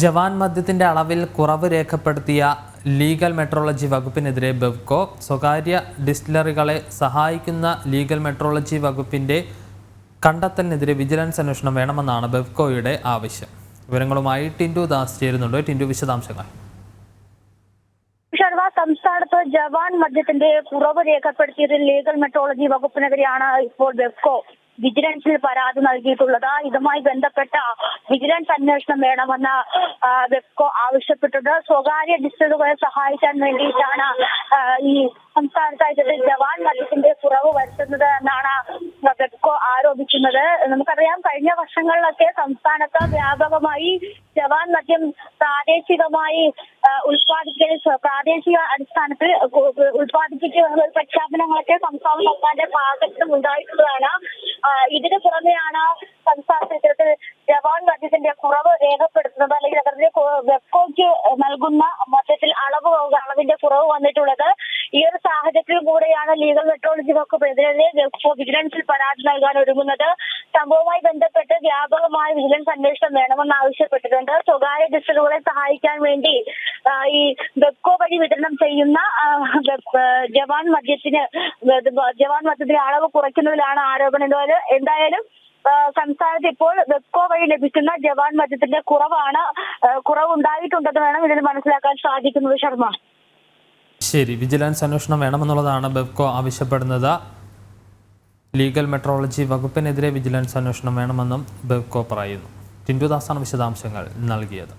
ജവാൻ മദ്യത്തിന്റെ അളവിൽ കുറവ് രേഖപ്പെടുത്തിയ ലീഗൽ മെട്രോളജി വകുപ്പിനെതിരെ ബെവ്കോ സ്വകാര്യ ഡിസ്റ്റിലറികളെ സഹായിക്കുന്ന ലീഗൽ മെട്രോളജി വകുപ്പിന്റെ കണ്ടെത്തലിനെതിരെ വിജിലൻസ് അന്വേഷണം വേണമെന്നാണ് ബെവ്കോയുടെ ആവശ്യം. വിവരങ്ങളുമായി ടിൻഡു ദാസ് ചേരുന്നുണ്ട്. ടിൻഡു, വിശദാംശങ്ങൾ. സംസ്ഥാനത്ത് ജവാൻ മദ്യത്തിന്റെ കുറവ് രേഖപ്പെടുത്തിയതിൽ ലീഗൽ മെട്രോളജി വകുപ്പിനെതിരെയാണ് ഇപ്പോൾ ബെവ്കോ വിജിലൻസിൽ പരാതി നൽകിയിട്ടുള്ളത്. ഇതുമായി ബന്ധപ്പെട്ട വിജിലൻസ് അന്വേഷണം വേണമെന്ന് ബെവ്കോ ആവശ്യപ്പെട്ടിട്ടുണ്ട്. സ്വകാര്യ ഡിസ്റ്റിലറികളെ സഹായിക്കാൻ വേണ്ടിയിട്ടാണ് ഈ സംസ്ഥാനത്തായിട്ട് ജവാൻ മദ്യത്തിന്റെ കുറവ് വരുത്തുന്നത് എന്നാണ് ബെവ്കോ ആരോപിക്കുന്നത്. നമുക്കറിയാം, കഴിഞ്ഞ വർഷങ്ങളിലൊക്കെ സംസ്ഥാനത്ത് വ്യാപകമായി ജവാൻ മദ്യം പ്രാദേശികമായി പ്രാദേശിക അടിസ്ഥാനത്തിൽ ഉത്പാദിപ്പിക്കുന്ന പ്രഖ്യാപനങ്ങളൊക്കെ സംസ്ഥാന സർക്കാരിന്റെ ഭാഗത്തും ഉണ്ടായിട്ടുള്ളതാണ്. ഇതിനു പുറമെയാണ് സംസ്ഥാനത്ത് ഇത്തരത്തിൽ ജവാൻ മദ്യത്തിന്റെ കുറവ് രേഖപ്പെടുത്തുന്നത്, അല്ലെങ്കിൽ അവരുടെ ബെവ്കോയ്ക്ക് നൽകുന്ന മദ്യത്തിൽ അളവിന്റെ കുറവ് വന്നിട്ടുള്ളത്. ഈ ഒരു സാഹചര്യത്തിൽ കൂടെയാണ് ലീഗൽ മെട്രോളജി വകുപ്പിനെതിരെ ബെവ്കോ വിജിലൻസിൽ പരാതി നൽകാൻ ഒരുങ്ങുന്നത്. സംഭവവുമായി ബന്ധപ്പെട്ട് വ്യാപകമായ വിജിലൻസ് അന്വേഷണം വേണമെന്ന് ആവശ്യപ്പെട്ടിട്ടുണ്ട്. സ്വകാര്യ ഡിസ്റ്റിലറികളെ സഹായിക്കാൻ വേണ്ടി ഈ ബെവ്കോ വഴി വിതരണം ചെയ്യുന്ന ജവാൻ മദ്യത്തിന്റെ അളവ് കുറയ്ക്കുന്നതിലാണ് ആരോപണം. എന്തായാലും സംസ്ഥാനത്ത് ഇപ്പോൾ ബെവ്കോ വഴി ലഭിക്കുന്ന ജവാൻ മദ്യത്തിന്റെ കുറവുണ്ടായിട്ടുണ്ടെന്ന് വേണം ഇതിന് മനസ്സിലാക്കാൻ സാധിക്കുന്നത്. ശർമ്മ, ശരി, വിജിലൻസ് അന്വേഷണം വേണമെന്നുള്ളതാണ് ബെവ്കോ ആവശ്യപ്പെടുന്നത്. ലീഗൽ മെട്രോളജി വകുപ്പിനെതിരെ വിജിലൻസ് അന്വേഷണം വേണമെന്നും ബെവ്കോ പറയുന്നു. ടിൻഡു ദാസാണ് വിശദാംശങ്ങൾ നൽകിയത്.